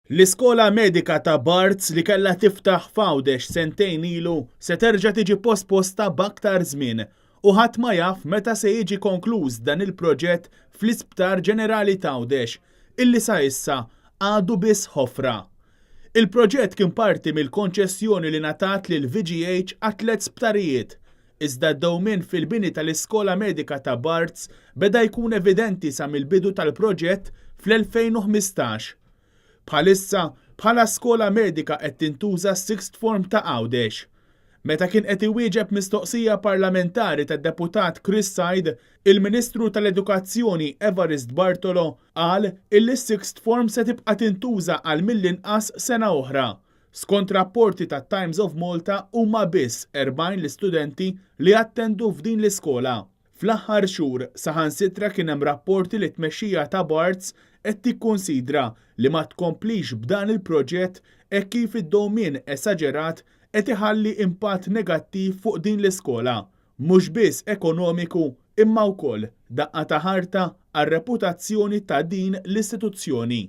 L-iskola medika ta' Barts li kellha tiftaħ f'Għawdex sentejn ilu se terġa' tiġi posposta b'aktar żmien u ħadd ma jaf meta se jiġi konkluż dan il-proġett fl-Isptar Ġenerali ta' Għawdex illi sa issa għadu biss ħofra. Il-proġett kien parti mill-konċessjoni li ngħatat lil VGH għat-tliet sptarijiet, iżda d-dewmien fil-bini tal-iskola medika ta' Barts beda jkun evidenti sa mill-bidu tal-proġett fl-2015. Bħalissa bħala skola medika qed tintuża s-Sixth Form ta' Għawdex. Meta kien qed iwieġeb mistoqsija parlamentari tad-deputat Chris Said, il-Ministru tal-Edukazzjoni Evarist Bartolo qal illi s-Sixth Form se tibqa' tintuża għal mill-inqas sena oħra. Skont rapporti tat-Times of Malta huma biss 40 l-istudenti li attendu f'din l-iskola. Fl-aħħar xhur saħansitra kien hemm rapporti li t-tmexxija ta' Barts qed tikkunsidra li ma tkomplix b'dan il-proġett hekk kif id-dowmien esaġerat qed iħalli impatt negattiv fuq din l-iskola, mhux biss ekonomiku imma wkoll daqqa ta' ħarta għar-reputazzjoni ta' din l-istituzzjoni.